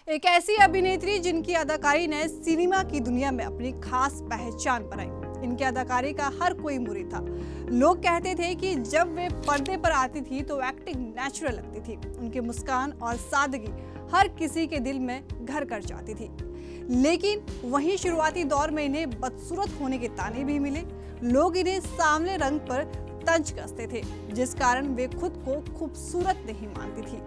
एक ऐसी अभिनेत्री जिनकी अदाकारी ने सिनेमा की दुनिया में अपनी खास पहचान बनाई। इनकी अदाकारी का हर कोई मुरीद था। लोग कहते थे कि जब वे पर्दे पर आती थी तो एक्टिंग नेचुरल लगती थी। उनकी मुस्कान और सादगी हर किसी के दिल में घर कर जाती थी। लेकिन वहीं शुरुआती दौर में इन्हें बदसूरत होने के ताने भी मिले। लोग इन्हें सांवले रंग पर तंज कसते थे, जिस कारण वे खुद को खूबसूरत नहीं मानती थी।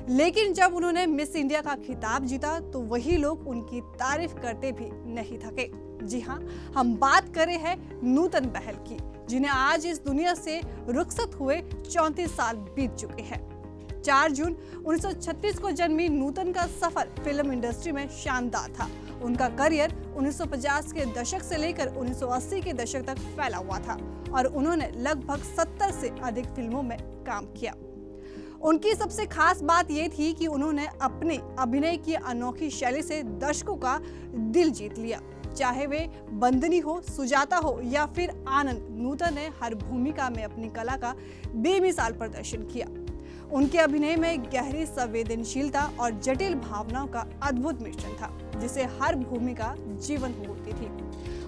लेकिन जब उन्होंने मिस इंडिया का खिताब जीता तो वही लोग उनकी तारीफ करते भी नहीं थके। जी हाँ, हम बात कर रहे हैं नूतन बहल की, जिन्हें आज इस दुनिया से रुखसत हुए 34 साल बीत चुके हैं। 4 जून 1936 को जन्मी नूतन का सफर फिल्म इंडस्ट्री में शानदार था। उनका करियर 1950 के दशक से लेकर 1980 के दशक तक फैला हुआ था और उन्होंने लगभग 70 से अधिक फिल्मों में काम किया। उनकी सबसे खास बात यह थी कि उन्होंने अपने अभिनय की अनोखी शैली से दर्शकों का दिल जीत लिया। चाहे वे बंदनी हो, सुजाता हो या फिर आनंद, नूतन ने हर भूमिका में अपनी कला का बेमिसाल प्रदर्शन किया। उनके अभिनय में गहरी संवेदनशीलता और जटिल भावनाओं का अद्भुत मिश्रण था, जिसे हर भूमिका जीवंत होती थी।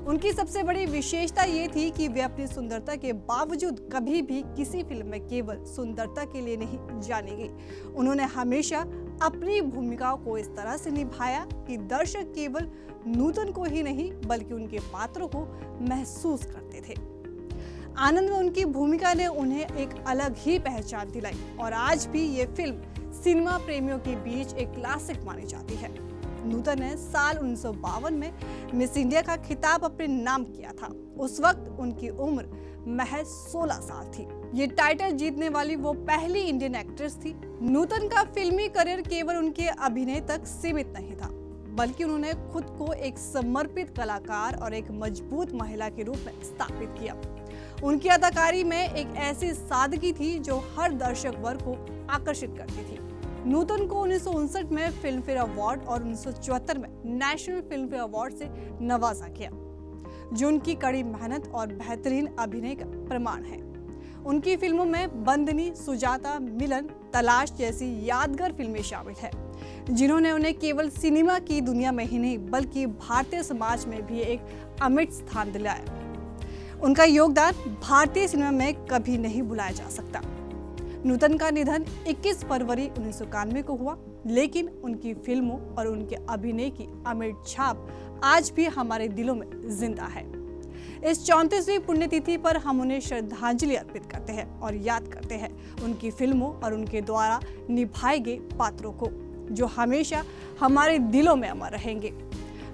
उनकी सबसे बड़ी विशेषता ये थी कि वे अपनी सुंदरता के बावजूद कभी भी किसी फिल्म में केवल सुंदरता के लिए नहीं जानी गई। उन्होंने हमेशा अपनी भूमिकाओं को इस तरह से निभाया कि दर्शक केवल नूतन को ही नहीं बल्कि उनके पात्रों को महसूस करते थे। आनंद में उनकी भूमिका ने उन्हें एक अलग ही पहचान दिलाई और आज भी ये फिल्म सिनेमा प्रेमियों के बीच एक क्लासिक मानी जाती है। नूतन ने साल 1952 में मिस इंडिया का खिताब अपने नाम किया था। उस वक्त उनकी उम्र महज 16 साल थी। ये टाइटल जीतने वाली वो पहली इंडियन एक्ट्रेस थी। नूतन का फिल्मी करियर केवल उनके अभिनय तक सीमित नहीं था, बल्कि उन्होंने खुद को एक समर्पित कलाकार और एक मजबूत महिला के रूप में स्थापित किया। उनकी अदाकारी में एक ऐसी सादगी थी जो हर दर्शक वर्ग को आकर्षित करती थी। नूतन को 1959 में फिल्म फेयर अवार्ड और 1974 में नेशनल फिल्म फेयर अवार्ड से नवाजा गया, जो उनकी कड़ी मेहनत और बेहतरीन अभिनय का प्रमाण है। उनकी फिल्मों में बंदनी, सुजाता, मिलन, तलाश जैसी यादगार फिल्में शामिल हैं, जिन्होंने उन्हें केवल सिनेमा की दुनिया में ही नहीं बल्कि भारतीय समाज में भी एक अमिट स्थान दिलाया। उनका योगदान भारतीय सिनेमा में कभी नहीं भुलाया जा सकता। नूतन का निधन 21 फरवरी 1991 को हुआ, लेकिन उनकी फिल्मों और उनके अभिनय की अमिट छाप आज भी हमारे दिलों में जिंदा है। इस 34वीं पुण्यतिथि पर हम उन्हें श्रद्धांजलि अर्पित करते हैं और याद करते हैं उनकी फिल्मों और उनके द्वारा निभाए गए पात्रों को, जो हमेशा हमारे दिलों में अमर रहेंगे।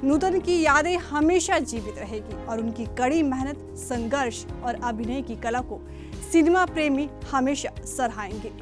नूतन की यादें हमेशा जीवित रहेगी और उनकी कड़ी मेहनत, संघर्ष और अभिनय की कला को सिनेमा प्रेमी हमेशा सराहेंगे।